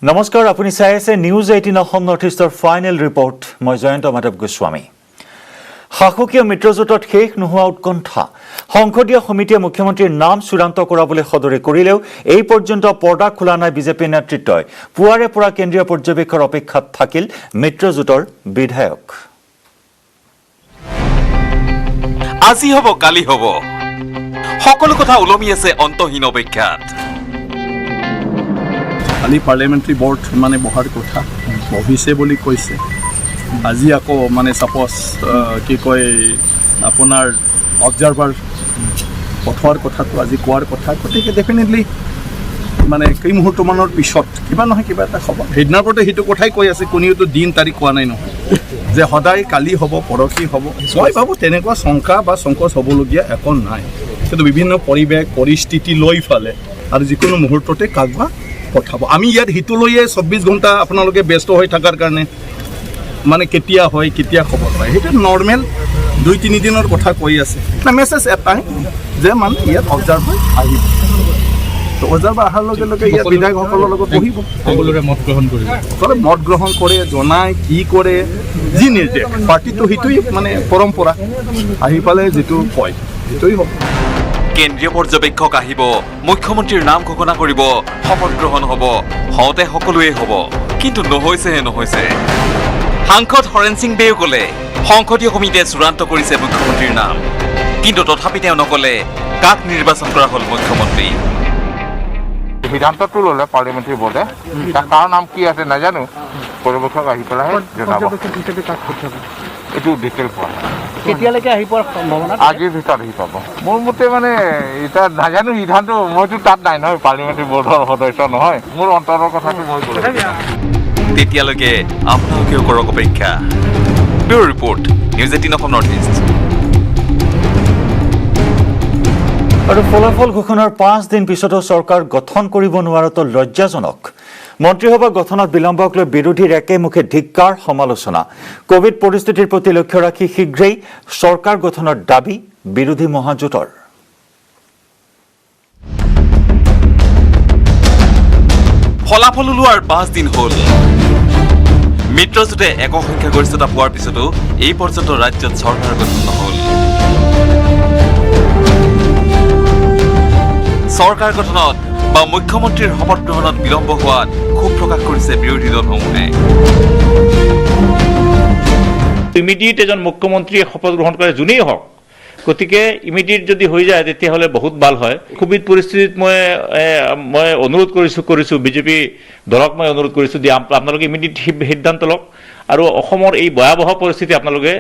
নমস্কাৰ আপুনি চাই আছে নিউজ 18 অসম নৰ্থ ইষ্টৰ ফাইনেল ৰিপৰ্ট মই জয়ন্ত মাধৱ গোস্বামী শাসকীয় মিত্ৰজোঁটত শেষ নোহোৱা উৎকণ্ঠা সংসদীয় সমিতিয়ে মুখ্যমন্ত্ৰীৰ নাম চূড়ান্ত কৰাবলৈ সদৰি কৰিলেও এই পৰ্যন্ত পৰ্দা খোলা নাই বিজেপি নেতৃত্বই পুৱাৰে পৰা কেন্দ্ৰীয় পৰ্যবেক্ষকৰ অপেক্ষাত থাকিল মিত্ৰজোঁটৰ বিধায়ক আজি হ'ব কালি হ'ব সকলো কথা ওলমি আছে অন্তহীন অপেক্ষাত কালি পাৰ্লিয়ামেণ্টাৰী বৰ্ড মানে বহাৰ কথা বহিছে বুলি কৈছে আজি আকৌ মানে সাপোজ কি কয় আপোনাৰ অবজাৰ্ভাৰ পঠোৱাৰ কথাটো আজি কোৱাৰ কথা গতিকে ডেফিনেটলি মানে কেই মুহূৰ্তমানৰ পিছত কিবা নহয় কিবা এটা হ'ব সেইদিনাৰ পৰা সেইটো কথাই কৈ আছে কোনেওতো দিন তাৰিখ কোৱা নাই নহয় যে সদায় কালি হ'ব পৰহি হ'ব মই ভাবোঁ তেনেকুৱা শংকা বা সংকোচ হ'বলগীয়া একো নাই কিন্তু বিভিন্ন পৰিৱেশ পৰিস্থিতি লৈ ফালে আৰু যিকোনো মুহূৰ্ততে কাকবা পঠাব আমি ইয়াত হিটো লৈয়ে 24 ঘণ্টা আপোনালোকে ব্যস্ত হৈ থকাৰ কাৰণে মানে কেতিয়া হয় কেতিয়া খবৰ পায় সেইটো নৰ্মেল 2-3 দিনৰ কথা কৈ আছে না মেছেজ এটাই যে মানে ইয়াত অবজাৰ্ভাৰ আহিব তো অবজাৰ্ভাৰ অহাৰ লগে লগে ইয়াত বিধায়কসকলৰ লগত বহিব সকলোৰে মত গ্ৰহণ কৰিব সকলোৱে মত গ্ৰহণ কৰে জনাই কি কৰে যি নিৰ্দেশ পাৰ্টিটো সেইটোৱেই মানে পৰম্পৰা আহি পালে যিটো কয় সেইটোৱেই হ'ব কেন্দ্ৰীয় পৰ্যবেক্ষক আহিব মুখ্যমন্ত্ৰীৰ নাম ঘোষণা কৰিব শপত গ্ৰহণ হ'ব হওঁতে সকলোৱে হ'ব কিন্তু নহৈছে সাংসদ হৰেণ সিং বেও ক'লে সংসদীয় সমিতিয়ে চূড়ান্ত কৰিছে মুখ্যমন্ত্ৰীৰ নাম কিন্তু তথাপি তেওঁ নক'লে কাক নিৰ্বাচন কৰা হ'ল মুখ্যমন্ত্ৰী সিদ্ধান্তটো ল'লে পাৰ্লিয়ামেণ্টাৰী বৰ্ডে তাৰ নাম কি আছে নাজানো পৰ্যবেক্ষক আহি পেলাই জনাব এইটো ডিটেইল পোৱা কেতিয়ালৈকে আহি পোৱাৰ সম্ভাৱনা আজিৰ ভিতৰত আহি পাব মোৰ মতে মানে এতিয়া নাজানো সিদ্ধান্ত মইতো তাত নাই নহয় পাৰ্লিয়ামেণ্টাৰী বৰ্ডৰ সদস্য নহয় মোৰ অন্তৰৰ কথাটো মই ক'লো তেতিয়ালৈকে আপোনালোকেও কৰক অপেক্ষা bureau' report news 18 Assam north east আৰু ফলাফল ঘোষণাৰ 5 দিন পিছতো চৰকাৰ গঠন কৰিব নোৱাৰাটো লজ্জাজনক মন্ত্ৰীসভা গঠনত বিলম্বক লৈ বিৰোধীৰ একেমুখে ধিক্কাৰ সমালোচনা কোভিড পৰিস্থিতিৰ প্ৰতি লক্ষ্য ৰাখি শীঘ্ৰেই চৰকাৰ গঠনৰ দাবী বিৰোধী মহাজোঁটৰ ফলাফল ওলোৱাৰ 5 দিন হ'ল মিত্ৰজোঁটে একক সংখ্যাগৰিষ্ঠতা পোৱাৰ পিছতো এই পৰ্যন্ত ৰাজ্যত চৰকাৰ গঠন নহ'ল চৰকাৰ গঠনত বা মুখ্যমন্ত্ৰীৰ শপত গ্ৰহণত বিলম্ব হোৱাত ক্ষোভ প্ৰকাশ কৰিছে বিৰোধী দলসমূহে ইমিডিয়েট এজন মুখ্যমন্ত্ৰীয়ে শপত গ্ৰহণ কৰে যোনেই হওক গতিকে ইমিডিয়েট যদি হৈ যায় তেতিয়াহ'লে বহুত ভাল হয় কোভিড পৰিস্থিতিত মই অনুৰোধ কৰিছোঁ বিজেপি দলক মই অনুৰোধ কৰিছোঁ যে আপোনালোকে ইমিডিয়েট সিদ্ধান্ত লওক আৰু অসমৰ এই ভয়াৱহ পৰিস্থিতি আপোনালোকে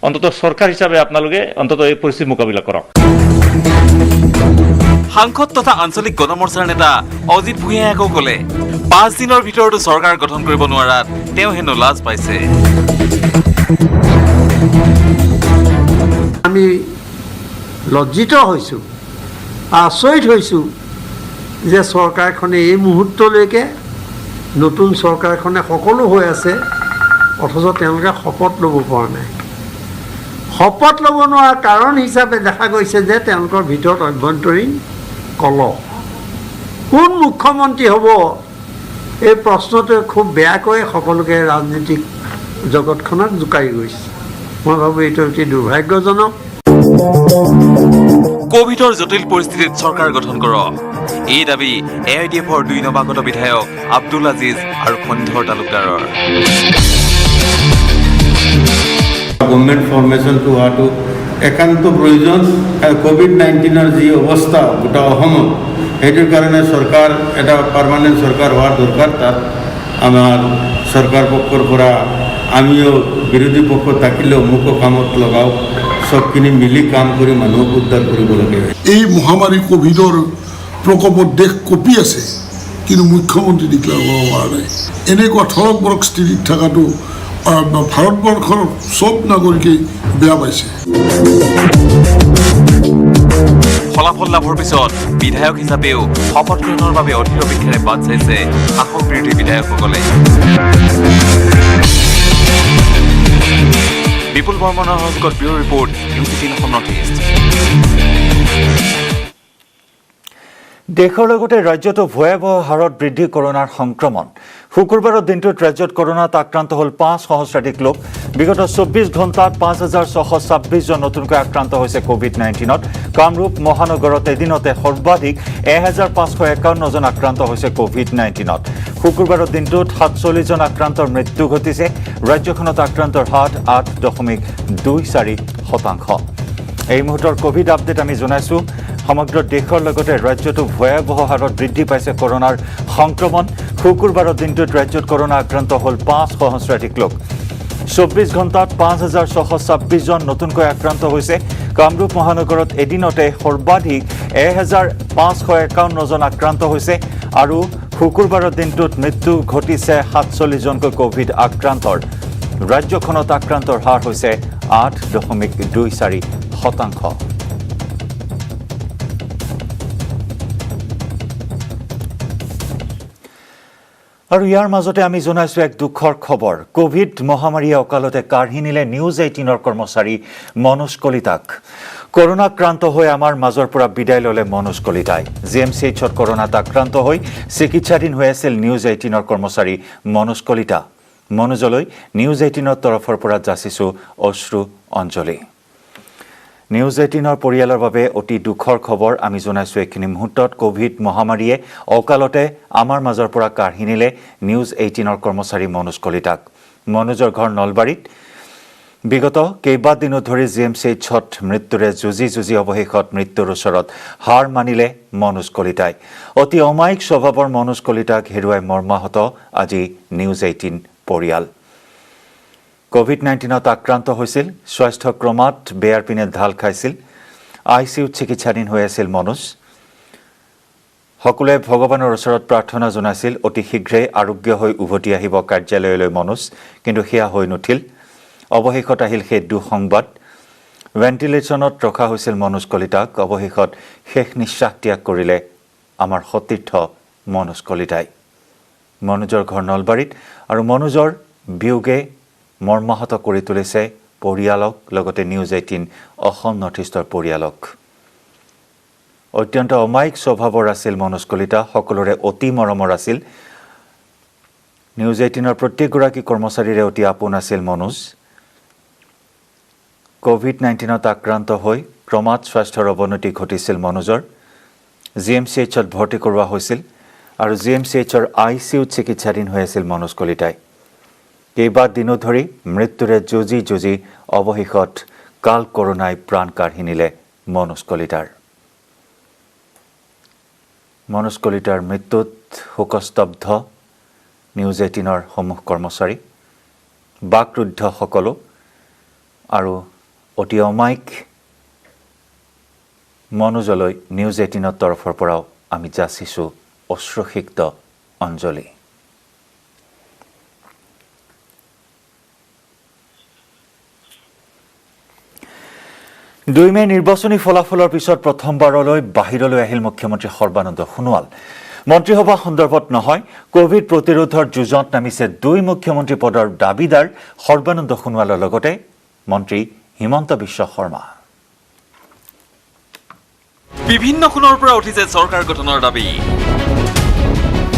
অন্ততঃ চৰকাৰ হিচাপে আপোনালোকে অন্ততঃ এই পৰিস্থিতিৰ মোকাবিলা কৰক সাংসদ তথা আঞ্চলিক গণমৰ্চাৰ নেতা অজিত ভূঞাই আকৌ ক'লে 5 দিনৰ ভিতৰতো চৰকাৰ গঠন কৰিব নোৱাৰাত তেওঁ হেনো লাজ পাইছে আমি লজ্জিত হৈছোঁ আচৰিত হৈছোঁ যে চৰকাৰখনে এই মুহূৰ্তলৈকে নতুন চৰকাৰখনে সকলো হৈ আছে অথচ তেওঁলোকে শপত ল'ব পৰা নাই শপত ল'ব নোৱাৰা কাৰণ হিচাপে দেখা গৈছে যে তেওঁলোকৰ ভিতৰত অভ্যন্তৰীণ কলহ কোন মুখ্যমন্ত্ৰী হ'ব এই প্ৰশ্নটোৱে খুব বেয়াকৈ সকলোকে ৰাজনীতিক জগতখনত জোকাৰি গৈছে মই ভাবোঁ এইটো অতি দুৰ্ভাগ্যজনক কোভিডৰ জটিল পৰিস্থিতিত চৰকাৰ গঠন কৰক এই দাবী AIDFৰ 2 নৱাগত বিধায়ক আব্দুল আজিজ আৰু খণ্ডৰ তালুকদাৰৰ গভৰ্ণমেণ্ট ফৰ্মেশ্যনটো হোৱাটো একান্ত প্ৰয়োজন কোভিড-19ৰ যি অৱস্থা গোটা অসমত সেইটোৰ কাৰণে চৰকাৰ এটা পাৰ্মানেণ্ট চৰকাৰ হোৱাৰ দৰকাৰ তাত আমাৰ চৰকাৰ পক্ষৰ পৰা আমিও বিৰোধী পক্ষ থাকিলেও মুখ্য কামত লগাওঁ সবখিনি মিলি কাম কৰি মানুহক উদ্ধাৰ কৰিব লাগে এই মহামাৰী কোভিডৰ প্ৰকোপত দেশ কঁপি আছে কিন্তু মুখ্যমন্ত্ৰী ডিক্লেয়াৰ কৰিব পৰা নাই এনেকুৱা থৰক স্থিতিত থকাটো ভাৰতবৰ্ষৰ চব নাগৰিকে বেয়া পাইছে ফলাফল লাভৰ পিছত বিধায়ক হিচাপেও শপত গ্ৰহণৰ বাবে অধীৰ অপেক্ষাৰে বাট চাইছে শাসক বিৰোধী বিধায়কসকলে বিপুল বৰ্মনৰ সহযোগত bureau' report news 18 Assam north east দেশৰ লগতে ৰাজ্যতো ভয়াৱহ হাৰত বৃদ্ধি কৰোনাৰ সংক্ৰমণ শুকুৰবাৰৰ দিনটোত ৰাজ্যত কৰোনাত আক্ৰান্ত হ'ল ৫ সহস্ৰাধিক লোক বিগত ২৪ ঘণ্টাত ৫,৬২৬ জন নতুনকৈ আক্ৰান্ত হৈছে কোভিড-19ত কামৰূপ মহানগৰত এদিনতে সৰ্বাধিক ১,৫৫১ জন আক্ৰান্ত হৈছে কোভিড-19ত শুকুৰবাৰৰ দিনটোত ৪৭ জন আক্ৰান্তৰ মৃত্যু ঘটিছে ৰাজ্যখনত আক্ৰান্তৰ হাৰ ৮.২৪%। এই মুহূৰ্তৰ কোভিড আপডেট আমি জনাইছোঁ সমগ্ৰ দেশৰ লগতে ৰাজ্যতো ভয়াৱহ হাৰত বৃদ্ধি পাইছে কৰোনাৰ সংক্ৰমণ শুকুৰবাৰৰ দিনটোত ৰাজ্যত কৰোনা আক্ৰান্ত হ'ল ৫ সহস্ৰাধিক লোক ২৪ ঘণ্টাত ৫,৬২৬ জন নতুনকৈ আক্ৰান্ত হৈছে কামৰূপ মহানগৰত এদিনতে সৰ্বাধিক ১,৫৫১ জন আক্ৰান্ত হৈছে আৰু শুকুৰবাৰৰ দিনটোত মৃত্যু ঘটিছে ৪৭ জনকৈ কোভিড আক্ৰান্তৰ ৰাজ্যখনত আক্ৰান্তৰ হাৰ হৈছে ৮.২৪%। আৰু ইয়াৰ মাজতে আমি জনাইছোঁ এক দুখৰ খবৰ কোভিড মহামাৰীয়ে অকালতে কাঢ়ি নিলে নিউজ 18ৰ কৰ্মচাৰী মনোজ কলিতাক কৰোনাক্ৰান্ত হৈ আমাৰ মাজৰ পৰা বিদায় ল'লে মনোজ কলিতাই GMCHত কৰোনাত আক্ৰান্ত হৈ চিকিৎসাধীন হৈ আছিল নিউজ 18ৰ কৰ্মচাৰী মনোজ কলিতা মনোজলৈ নিউজ 18ৰ তৰফৰ পৰা যাচিছোঁ অশ্ৰু অঞ্জলি নিউজ 18ৰ পৰিয়ালৰ বাবে অতি দুখৰ খবৰ আমি জনাইছোঁ এইখিনি মুহূৰ্তত কোভিড মহামাৰীয়ে অকালতে আমাৰ মাজৰ পৰা কাঢ়ি নিলে নিউজ 18ৰ কৰ্মচাৰী মনোজ কলিতাক মনোজৰ ঘৰ নলবাৰীত বিগত কেইবাদিনো ধৰি GMCHত মৃত্যুৰে যুঁজি অৱশেষত মৃত্যুৰ ওচৰত হাৰ মানিলে মনোজ কলিতাই অতি অমায়িক স্বভাৱৰ মনোজ কলিতাক হেৰুৱাই মৰ্মাহত আজি নিউজ 18 পৰিয়াল কোভিড-19ত আক্ৰান্ত হৈছিল স্বাস্থ্য ক্ৰমাৎ বেয়াৰ পিনে ঢাল খাইছিল ICUত চিকিৎসাধীন হৈ আছিল মনোজ সকলোৱে ভগৱানৰ ওচৰত প্ৰাৰ্থনা জনাইছিল অতি শীঘ্ৰে আৰোগ্য হৈ উভতি আহিব কাৰ্যালয়লৈ মনোজ কিন্তু সেয়া হৈ নুঠিল অৱশেষত আহিল সেই দুঃসংবাদ ভেণ্টিলেশ্যনত ৰখা হৈছিল মনোজ কলিতাক অৱশেষত শেষ নিশ্বাস ত্যাগ কৰিলে আমাৰ সতীৰ্থ মনোজ কলিতাই মনোজৰ ঘৰ নলবাৰীত আৰু মনোজৰ বিয়োগে মৰ্মাহত কৰি তুলিছে পৰিয়ালক লগতে নিউজ 18 অসম নৰ্থ ইষ্টৰ পৰিয়ালক অত্যন্ত অমায়িক স্বভাৱৰ আছিল মনোজ কলিতা সকলোৰে অতি মৰমৰ আছিল নিউজ 18ৰ প্ৰত্যেকগৰাকী কৰ্মচাৰীৰে অতি আপোন আছিল মনোজ কোভিড-19ত আক্ৰান্ত হৈ ক্ৰমাৎ স্বাস্থ্যৰ অৱনতি ঘটিছিল মনোজৰ GMCHত ভৰ্তি কৰোৱা হৈছিল আৰু GMCHৰ ICUত চিকিৎসাধীন হৈ আছিল মনোজ কলিতাই কেইবাদিনো ধৰি মৃত্যুৰে যুঁজি অৱশেষত কাল কৰোনাই প্ৰাণ কাঢ়ি নিলে মনোজ কলিতাৰ মৃত্যুত শোকস্তব্ধ নিউজ 18ৰ সমূহ কৰ্মচাৰী বাকৰুদ্ধ সকলো আৰু অতি অমায়িক মনোজলৈ নিউজ 18ৰ তৰফৰ পৰাও আমি যাচিছোঁ অশ্ৰুসিক্ত অঞ্জলি 2 মে নিৰ্বাচনী ফলাফলৰ পিছত প্ৰথমবাৰলৈ বাহিৰলৈ আহিল মুখ্যমন্ত্ৰী সৰ্বানন্দ সোণোৱাল মন্ত্ৰীসভা সন্দৰ্ভত নহয় কোভিড প্ৰতিৰোধৰ যুঁজত নামিছে 2 মুখ্যমন্ত্ৰী পদৰ দাবীদাৰ সৰ্বানন্দ সোণোৱালৰ লগতে মন্ত্ৰী হিমন্ত বিশ্ব শৰ্মা বিভিন্ন কোণৰ পৰা উঠিছে চৰকাৰ গঠনৰ দাবী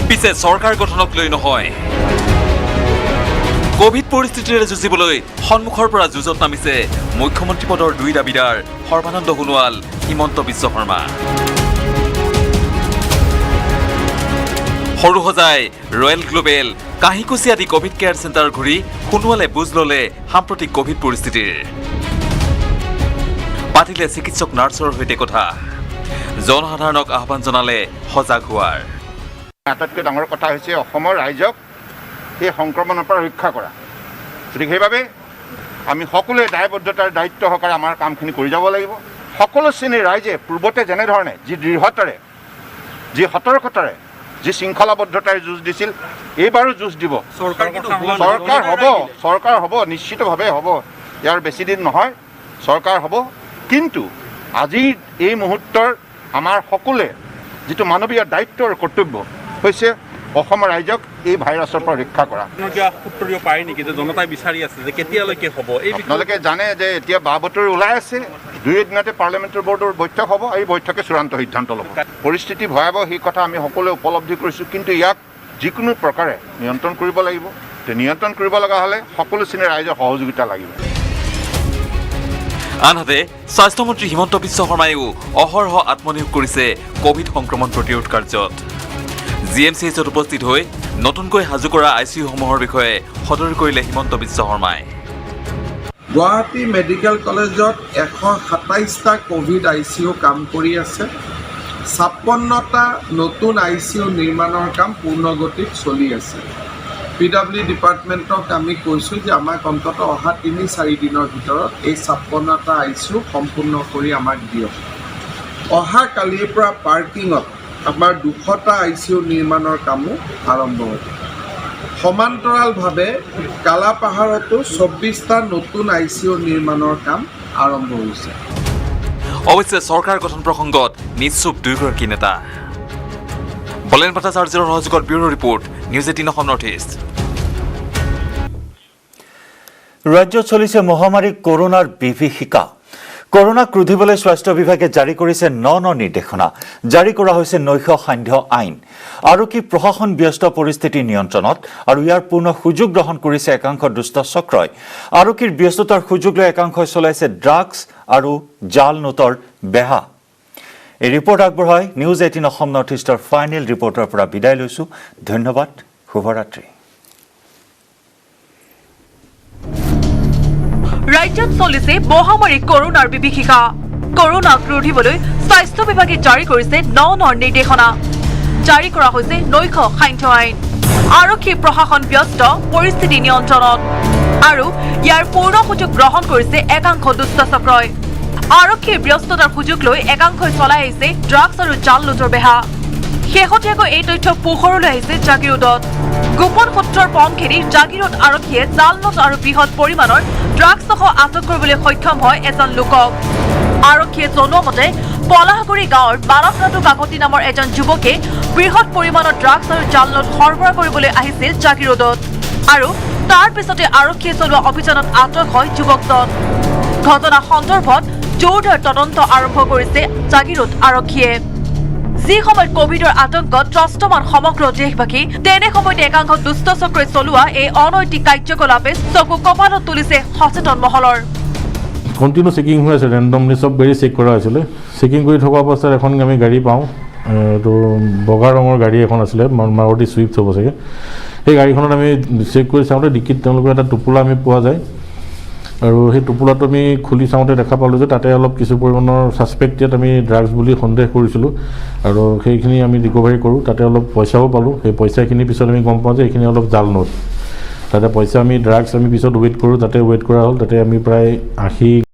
পিছে চৰকাৰ গঠনক লৈ নহয় কোভিড পৰিস্থিতিৰে যুঁজিবলৈ সন্মুখৰ পৰা যুঁজত নামিছে মুখ্যমন্ত্ৰী পদৰ 2 দাবীদাৰ সৰ্বানন্দ সোণোৱাল হিমন্ত বিশ্ব শৰ্মা সৰুসজাই ৰয়েল গ্লোবেল কাহিকুচি আদি কোভিড কেয়াৰ চেণ্টাৰ ঘূৰি সোণোৱালে বুজ ল'লে সাম্প্ৰতিক কোভিড পৰিস্থিতিৰ পাতিলে চিকিৎসক নাৰ্ছৰ সৈতে কথা জনসাধাৰণক আহ্বান জনালে সজাগ হোৱাৰ আটাইতকৈ ডাঙৰ কথা হৈছে অসমৰ ৰাইজক এই সংক্ৰমণৰ পৰা ৰক্ষা কৰা গতিকে সেইবাবে আমি সকলোৱে দায়বদ্ধতাৰ দায়িত্ব সহকাৰে আমাৰ কামখিনি কৰি যাব লাগিব সকলো শ্ৰেণীৰ ৰাইজে পূৰ্বতে যেনেধৰণে যি দৃঢ়তাৰে যি সতৰ্কতাৰে যি শৃংখলাবদ্ধতাৰে যুঁজ দিছিল এইবাৰো যুঁজ দিব চৰকাৰ হ'ব নিশ্চিতভাৱে হ'ব ইয়াৰ বেছি দিন নহয় চৰকাৰ হ'ব কিন্তু আজিৰ এই মুহূৰ্তৰ আমাৰ সকলোৱে যিটো মানৱীয় দায়িত্ব আৰু কৰ্তব্য হৈছে অসমৰ ৰাইজক এই ভাইৰাছৰ পৰা ৰক্ষা কৰা সূত্ৰ পায় নেকি যে জনতাই বিচাৰি আছে যে কেতিয়ালৈকে হ'ব এই আপোনালোকে জানে যে এতিয়া বা বতৰি ওলাই আছে দুই এদিনতে পাৰ্লিয়ামেণ্টাৰী বৰ্ডৰ বৈঠক হ'ব, এই বৈঠকে চূড়ান্ত সিদ্ধান্ত ল'ব। পৰিস্থিতি ভয়াৱহ সেই কথা আমি সকলোৱে উপলব্ধি কৰিছোঁ, কিন্তু ইয়াক যিকোনো প্ৰকাৰে নিয়ন্ত্ৰণ কৰিব লাগিব। নিয়ন্ত্ৰণ কৰিব লগা হ'লে সকলো শ্ৰেণীৰ ৰাইজৰ সহযোগিতা লাগিব। আনহাতে স্বাস্থ্যমন্ত্ৰী হিমন্ত বিশ্ব শৰ্মায়ো অহৰহ আত্মনিয়োগ কৰিছে কোভিড সংক্ৰমণ প্ৰতিৰোধ কাৰ্যত। GMCHত উপস্থিত হৈ নতুনকৈ সাজু কৰা ICUসমূহৰ বিষয়ে সদৰি কৰিলে হিমন্ত বিশ্ব শৰ্মাই। গুৱাহাটী মেডিকেল কলেজত 127টা কোভিড ICU কাম কৰি আছে। 56টা নতুন ICU নিৰ্মাণৰ কাম পূৰ্ণগতিত চলি আছে। PW ডিপাৰ্টমেণ্টক আমি কৈছোঁ যে আমাক অন্ততঃ অহা 3-4 দিনৰ ভিতৰত এই 56টা ICU সম্পূৰ্ণ কৰি আমাক দিয়ক। অহা কালিৰ পৰা পাৰ্কিঙত আমাৰ 200টা ICU নিৰ্মাণৰ কামো আৰম্ভ হ'ব। সমান্তৰালভাৱে কালাপাহাৰতো 24টা নতুন ICU নিৰ্মাণৰ কাম আৰম্ভ হৈছে। অৱশ্যে চৰকাৰ গঠন প্ৰসংগত নিশ্চুপ দুয়োগৰাকী নেতা। বলেন ভট্টাচাৰ্যৰ সহযোগত bureau report, news 18 Assam north east. ৰাজ্যত চলিছে মহামাৰী কৰোনাৰ বিভীষিকা। কৰোনাক ৰোধিবলৈ স্বাস্থ্য বিভাগে জাৰি কৰিছে 9 নিৰ্দেশনা। জাৰি কৰা হৈছে নৈশ সান্ধ্য আইন। আৰক্ষী প্ৰশাসন ব্যস্ত পৰিস্থিতি নিয়ন্ত্ৰণত আৰু ইয়াৰ পূৰ্ণ সুযোগ গ্ৰহণ কৰিছে একাংশ দুষ্ট চক্ৰই। আৰক্ষীৰ ব্যস্ততাৰ সুযোগ লৈ একাংশই চলাইছে ড্ৰাগছ আৰু জাল নোটৰ বেহা। এই ৰিপৰ্ট আগবঢ়াই নিউজ 18 অসম নৰ্থ ইষ্টৰ ফাইনেল ৰিপৰ্টৰ পৰা বিদায় লৈছোঁ। ধন্যবাদ, শুভৰাত্ৰি। ৰাজ্যত চলিছে মহামাৰী কৰোনাৰ বিভীষিকা। কৰোনাক ৰোধিবলৈ স্বাস্থ্য বিভাগে জাৰি কৰিছে 9 নিৰ্দেশনা। জাৰি কৰা হৈছে নৈশ সান্ধ্য আইন। আৰক্ষী প্ৰশাসন ব্যস্ত পৰিস্থিতি নিয়ন্ত্ৰণত আৰু ইয়াৰ পূৰ্ণ সুযোগ গ্ৰহণ কৰিছে একাংশ দুষ্ট চক্ৰই। আৰক্ষীৰ ব্যস্ততাৰ সুযোগ লৈ একাংশই চলাই আহিছে ড্ৰাগছ আৰু জাল নোটৰ বেহা। শেহতীয়াকৈ এই তথ্য পোহৰলৈ আহিছে জাগিৰোডত। গোপন সূত্ৰৰ পম খেদি জাগিৰোড আৰক্ষীয়ে জাল নোট আৰু বৃহৎ পৰিমাণৰ ড্ৰাগছসহ আটক কৰিবলৈ সক্ষম হয় এজন লোকক। আৰক্ষীয়ে জনোৱা মতে পলাশগুৰি গাঁৱৰ মানৱনাথু কাকতি নামৰ এজন যুৱকে বৃহৎ পৰিমাণৰ ড্ৰাগছ আৰু জাল নোট সৰবৰাহ কৰিবলৈ আহিছিল জাগিৰোডত আৰু তাৰ পিছতে আৰক্ষীয়ে চলোৱা অভিযানত আটক হয় যুৱকজন। ঘটনা সন্দৰ্ভত জোৰদাৰ তদন্ত আৰম্ভ কৰিছে জাগিৰোড আৰক্ষীয়ে। যি সময়ত কোভিডৰ আতংকত ত্ৰস্তমান সমগ্ৰ দেশবাসী, তেনে সময়তে একাংশ দুষ্ট চক্ৰই চলোৱা এই অনৈতিক কাৰ্যকলাপে চকু কপালত তুলিছে সচেতন মহলৰ। কণ্টিনিউ চেকিং হৈ আছে, ৰেণ্ডমলি চব গাড়ী চেক কৰা হৈছিলে। চেকিং কৰি থকা অৱস্থাত এখন আমি গাড়ী পাওঁ, এইটো বগা ৰঙৰ গাড়ী এখন আছিলে, মাৰুতি ছুইফ্ট হ'ব চাগে। সেই গাড়ীখনত আমি চেক কৰি চাওঁতে ডিকিত তেওঁলোকৰ এটা টোপোলা আমি পোৱা যায় আৰু সেই টোপোলাটো আমি খুলি চাওঁতে দেখা পালোঁ যে তাতে অলপ কিছু পৰিমাণৰ ছাছপেক্টেড আমি ড্ৰাগছ বুলি সন্দেহ কৰিছিলোঁ আৰু সেইখিনি আমি ৰিকভাৰী কৰোঁ। তাতে অলপ পইচাও পালোঁ। সেই পইচাখিনিৰ পিছত আমি গম পাওঁ যে এইখিনি অলপ জাল নোট। তাতে পইচা আমি ড্ৰাগছ আমি পিছত ৱেইট কৰোঁ, তাতে ৱেইট কৰা হ'ল। তাতে আমি প্ৰায় 80